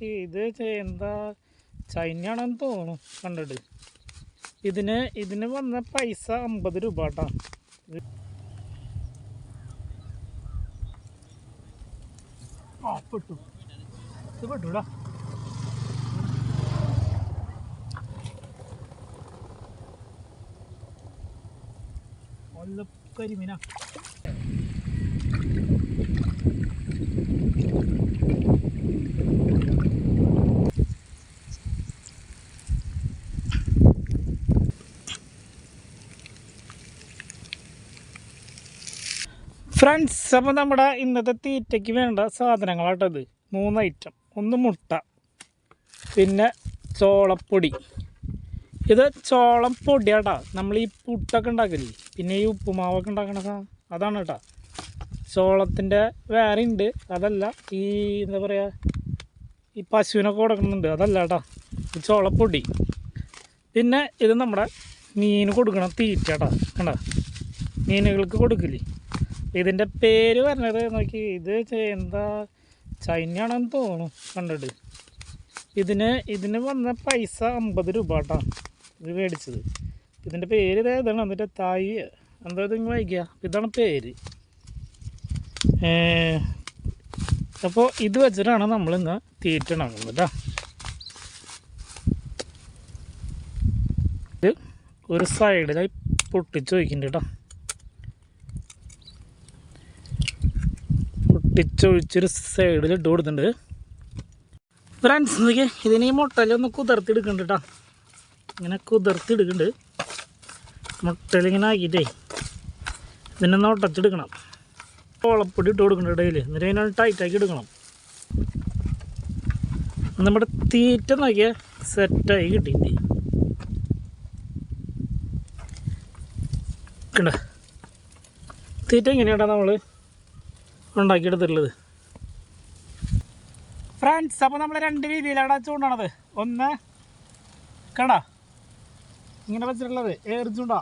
നോക്കി ഇത് എന്താ ചൈനയാണെന്ന് തോന്നുന്നു കണ്ടിട്ട്. ഇതിന് വന്ന പൈസ 50 രൂപ കേട്ടോ. പെട്ടു ഇത് പെട്ടൂടാ. നല്ല കരിമീനാ. ഫ്രണ്ട്സ്, അപ്പോൾ നമ്മുടെ ഇന്നത്തെ തീറ്റയ്ക്ക് വേണ്ട സാധനങ്ങളാട്ടത് 3 ഐറ്റം. ഒന്ന് മുട്ട, പിന്നെ ചോളപ്പൊടി. ഇത് ചോളം പൊടിയാട്ടാ. നമ്മൾ ഈ പുട്ടൊക്കെ ഉണ്ടാക്കില്ലേ, പിന്നെ ഈ ഉപ്പുമാവൊക്കെ ഉണ്ടാക്കണ അതാണ് കേട്ടോ. ചോളത്തിൻ്റെ വേറെ ഉണ്ട്, അതല്ല. ഈ എന്താ പറയുക, ഈ പശുവിനൊക്കെ കൊടുക്കുന്നുണ്ട്, അതല്ല കേട്ടോ. ഈ ചോളപ്പൊടി. പിന്നെ ഇത് നമ്മുടെ മീൻ കൊടുക്കണം തീറ്റ കേട്ടോ. കണ്ടോ, മീനുകൾക്ക് കൊടുക്കില്ലേ. ഇതിൻ്റെ പേര് പറഞ്ഞത് നോക്കി ഇത് എന്താ ചൈനയാണെന്ന് തോന്നുന്നു കണ്ടിട്ട്. ഇതിന് വന്ന പൈസ 50 രൂപ കേട്ടോ ഇത് മേടിച്ചത്. ഇതിൻ്റെ പേര് ഇതാണ്. എന്നിട്ട് തായ് എന്താ ഇത് വായിക്കുക, ഇതാണ് പേര്. അപ്പോൾ ഇത് വെച്ചിട്ടാണ് നമ്മളിന്ന് തീറ്റ ഉണ്ടാക്കുന്നത് കേട്ടോ. ഇത് ഒരു സൈഡിലായി പൊട്ടിച്ച് വയ്ക്കുന്നുണ്ട് കേട്ടോ. പൊട്ടിച്ചൊഴിച്ചൊരു സൈഡിൽ ഇട്ട് കൊടുത്തിട്ടുണ്ട്. ഫ്രണ്ട്സ് നോക്കിയേ, ഇതിന് ഈ മുട്ടയിലൊന്ന് കുതിർത്തിയെടുക്കുന്നുണ്ട് കേട്ടോ. ഇങ്ങനെ കുതിർത്തിയെടുക്കുന്നുണ്ട്. മുട്ടയിലിങ്ങനെ ആക്കിയിട്ടേ ഇതിനൊന്ന് ഒട്ടച്ചെടുക്കണം. ചോളപ്പൊടി ഇട്ട് കൊടുക്കുന്നുണ്ട് ഇടയിൽ. എന്നിട്ട് അതിനൊന്ന് ടൈറ്റാക്കി എടുക്കണം. നമ്മുടെ തീറ്റ നോക്കിയാൽ സെറ്റായി കിട്ടിയിട്ടുണ്ട്. കണ്ട തീറ്റ ഇങ്ങനെയാട്ടാ നമ്മൾ ഉണ്ടാക്കിയെടുത്തിട്ടുള്ളത്. ഫ്രണ്ട്സ്, അപ്പോൾ നമ്മൾ 2 രീതിയിലാണ് ചൂണ്ടാണത്. ഒന്ന് കട ഇങ്ങനെ വെച്ചിട്ടുള്ളത് ഏറ് ചൂണ്ട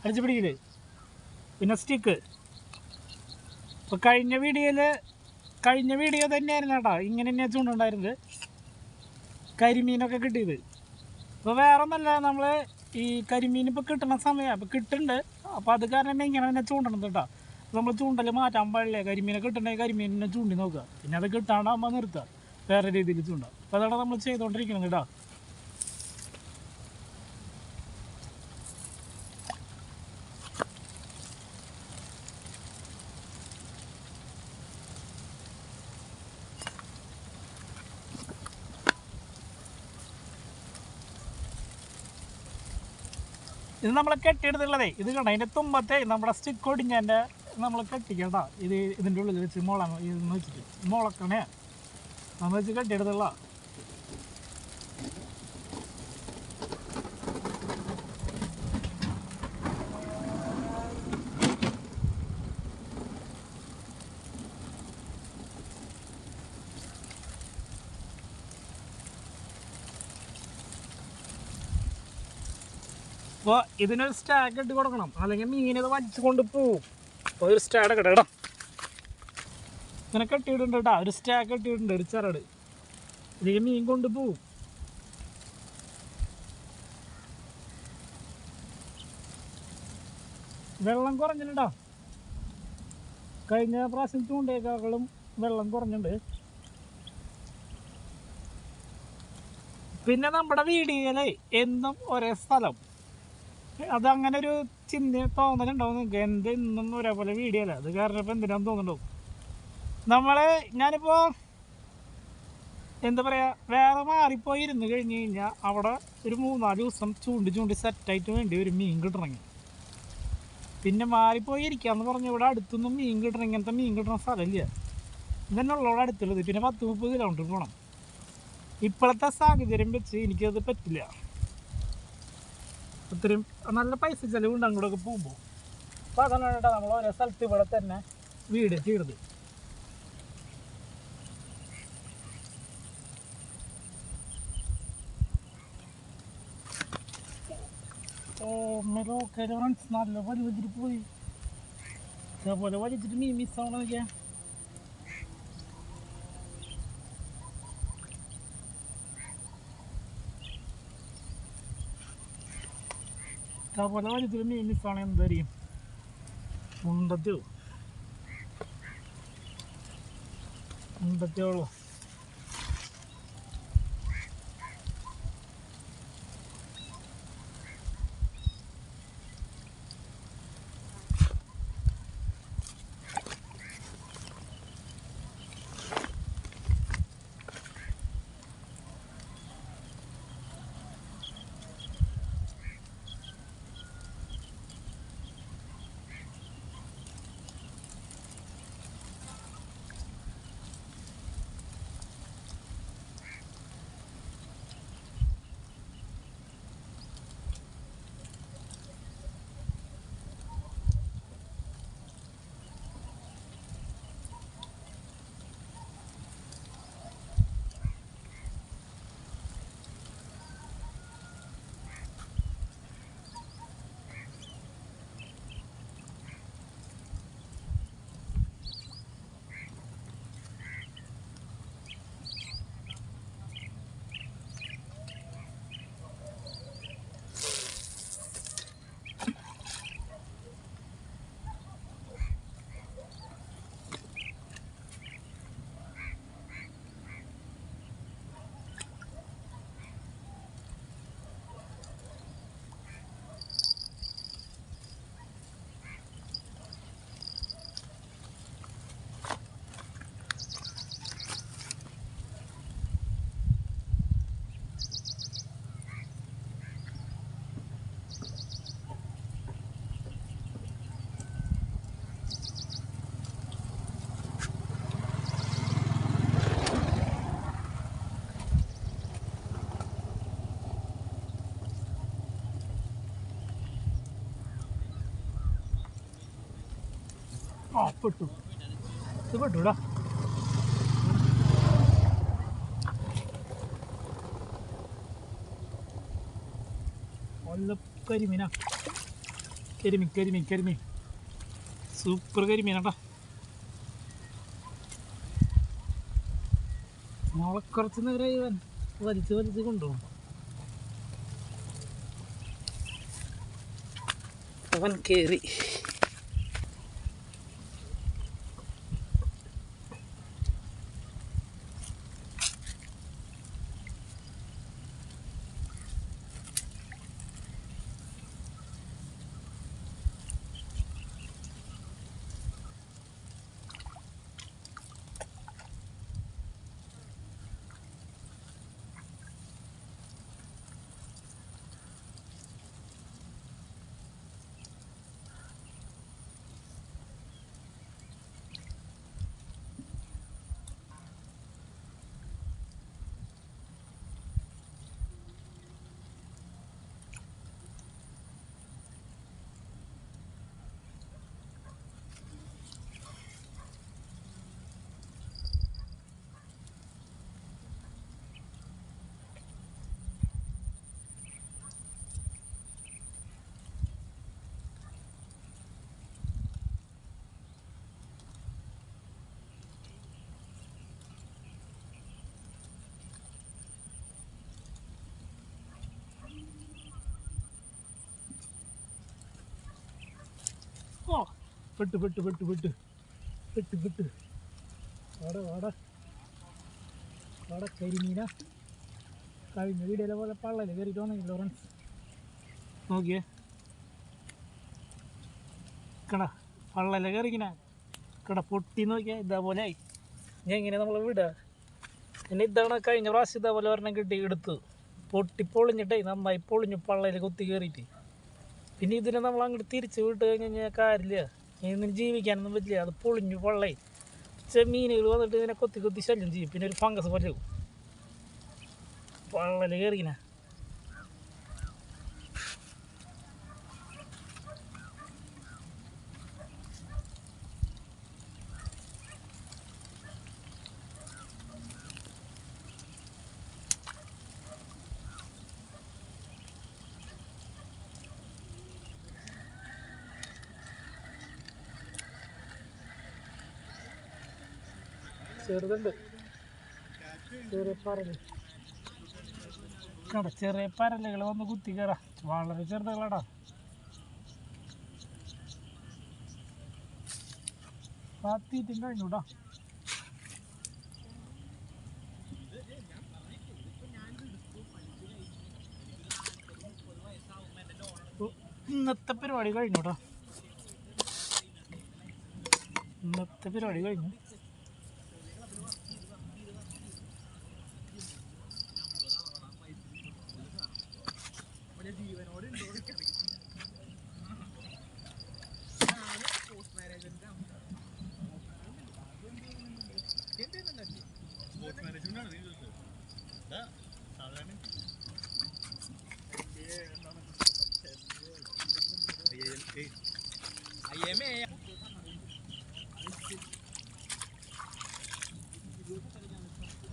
അടിച്ച് പിടിക്കല്, പിന്നെ സ്റ്റിക്ക്. അപ്പോൾ കഴിഞ്ഞ വീഡിയോ തന്നെയായിരുന്നു കേട്ടോ. ഇങ്ങനെ തന്നെയാണ് ചൂണ്ടുണ്ടായിരുന്നത്. കരിമീനൊക്കെ കിട്ടിയത്. അപ്പോൾ വേറെ ഒന്നല്ല, നമ്മൾ ഈ കരിമീൻ ഇപ്പോൾ കിട്ടുന്ന സമയം അപ്പോൾ കിട്ടുന്നുണ്ട്. അപ്പോൾ അത് കാരണം തന്നെ ഇങ്ങനെ തന്നെ ചൂണ്ടണത് കേട്ടോ. നമ്മൾ ചൂണ്ടൽ മാറ്റാൻ പാടില്ല. കരിമീനെ കിട്ടണമെങ്കിൽ കരിമീനിനെ ചൂണ്ടി നോക്കുക. പിന്നെ അത് കിട്ടാണ്ടാകുമ്പോൾ നിർത്തുക, വേറെ രീതിയിൽ ചൂണ്ട. അപ്പോൾ അതാണ് നമ്മൾ ചെയ്തുകൊണ്ടിരിക്കുന്നത് കേട്ടോ. ഇത് നമ്മൾ കെട്ടിയെടുത്തുള്ളതേ ഇത് കണ്ട. അതിൻ്റെ തുമ്പത്തെ നമ്മുടെ സ്റ്റിക്ക് ഒടിഞ്ഞതിൻ്റെ നമ്മൾ കെട്ടിക്കണ്ട. ഇതിൻ്റെ ഉള്ളിൽ വെച്ച് ഇതെന്ന് വെച്ചിട്ട് മുളക്കണേ നമ്മൾ വെച്ച് കെട്ടിയെടുത്തുള്ള. അപ്പോൾ ഇതിനൊരു സ്റ്റാക്ക് ഇട്ട് കൊടുക്കണം, അല്ലെങ്കിൽ മീൻ ഇത് വലിച്ചു കൊണ്ട് പോവും. അപ്പോൾ ഒരു സ്റ്റാക്ക് ഇട കേട്ടോ. ഇങ്ങനെ കെട്ടിയിട്ടുണ്ട് കേട്ടോ. ഒരു സ്റ്റാക്ക് കെട്ടിയിട്ടുണ്ട്, ഒരു ചരട്. ഇതിലേക്ക് മീൻ കൊണ്ട് പോവും. വെള്ളം കുറഞ്ഞിട്ടുണ്ടോ? കഴിഞ്ഞ പ്രാവശ്യം ചൂണ്ടയേക്കാളും വെള്ളം കുറഞ്ഞിട്ടുണ്ട്. പിന്നെ നമ്മുടെ വീഡിയോയിലെ എന്നും ഒരേ സ്ഥലം, അതങ്ങനെ ഒരു ചിന്ത തോന്നലുണ്ടാവും നിങ്ങൾക്ക്. എന്നും ഒരേപോലെ വീഡിയോ അല്ല, അത് കാരണം ഇപ്പോൾ എന്തിനാന്ന് തോന്നുന്നുണ്ടാവും. ഞാനിപ്പോൾ എന്താ പറയുക, വേറെ മാറിപ്പോയി ഇരുന്ന് കഴിഞ്ഞ് കഴിഞ്ഞാൽ അവിടെ ഒരു 3-4 ദിവസം ചൂണ്ടി സെറ്റായിട്ട് വേണ്ടി ഒരു മീൻ കിട്ടണമെങ്കിൽ. പിന്നെ മാറിപ്പോയി ഇരിക്കാമെന്ന് പറഞ്ഞാൽ ഇവിടെ അടുത്തൊന്നും മീൻ കിട്ടണം, ഇങ്ങനത്തെ മീൻ കിട്ടണ സ്ഥലമില്ല. ഇതന്നെ ഉള്ളവിടെ അടുത്തുള്ളത്. പിന്നെ 10-30 കിലോമീറ്റർ പോകണം. ഇപ്പോഴത്തെ സാഹചര്യം വെച്ച് എനിക്കത് പറ്റില്ല. ഒത്തിരി നല്ല പൈസ ചിലവുണ്ട് അങ്ങോട്ടൊക്കെ പോകുമ്പോൾ. അപ്പോൾ അതാണ് കേട്ടോ നമ്മൾ ഓരോ സ്ഥലത്ത് ഇവിടെ തന്നെ വീട് ചെയ്തത്. ഫ്രണ്ട്സ്, നല്ല വലിച്ചിട്ട് പോയി. ഇതേപോലെ വലിച്ചിട്ട് മീൻ മിസ്സാവണമെന്നൊക്കെ. ഇതേപോലെ വലിയതിൽ മീൻ മിസ്സാണ് എന്തായിരിക്കും ഉണ്ടത്തോ ഉണ്ടത്തോളൂ ആ പെട്ടു ഇത് പെട്ടുടാ നല്ല കരിമീനാ കരിമീൻ സൂപ്പർ കരിമീനാട്ടാ നാളെ കുറച്ച് നേരം വലിച്ച് കൊണ്ടുപോകും അവൻ കയറി ഓ പെട്ട് വാട കരിമീന കഴിഞ്ഞ വീഡിയോയിലെ പോലെ പള്ളല് കയറിയിട്ട് വന്നില്ല ലോറൻസ് നോക്കിയേ പള്ളല കയറിക്കണ പൊട്ടി നോക്കിയാൽ ഇതേപോലെ ആയി ഞാൻ ഇങ്ങനെ നമ്മൾ വിടുക പിന്നെ ഇതാണ് കഴിഞ്ഞ പ്രാവശ്യം ഇതേപോലെ ഒരെണ്ണം കിട്ടി എടുത്തു പൊട്ടിപ്പൊളിഞ്ഞിട്ടേ നന്നായി പൊളിഞ്ഞു പള്ളയിൽ കൊത്തി കയറിയിട്ട് പിന്നെ ഇതിനെ നമ്മൾ അങ്ങോട്ട് തിരിച്ച് വിട്ട് കഴിഞ്ഞ് കഴിഞ്ഞാൽ കാര്യമില്ല ഇതിന് ജീവിക്കാനൊന്നും പറ്റില്ല അത് പൊളിഞ്ഞു പള്ളേ മീനുകൾ വന്നിട്ട് ഇതിനെ കൊത്തി ശല്യം ചെയ്യും പിന്നെ ഒരു ഫംഗസ് പോലെ പള്ളൽ കയറിക്കണ ചെറുതുണ്ട് ചെറിയ പരലുകൾ വന്ന് കുത്തി കയറാം വളരെ ചെറുതുകളാടാ തീറ്റും കഴിഞ്ഞു കേട്ടോ. ഇന്നത്തെ പരിപാടി കഴിഞ്ഞു കേട്ടോ. ഇന്നത്തെ പരിപാടി കഴിഞ്ഞു.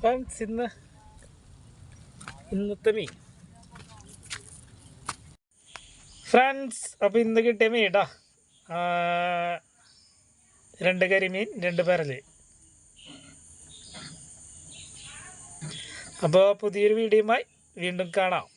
ഫ്രണ്ട്സ്, ഇന്നത്തെ മീൻ ഫ്രണ്ട്സ്. അപ്പോൾ ഇന്ന് കിട്ടിയ മീൻ കേട്ടോ, 2 കരിമീൻ 2 പരല്. അപ്പോൾ പുതിയൊരു വീഡിയോയുമായി വീണ്ടും കാണാം.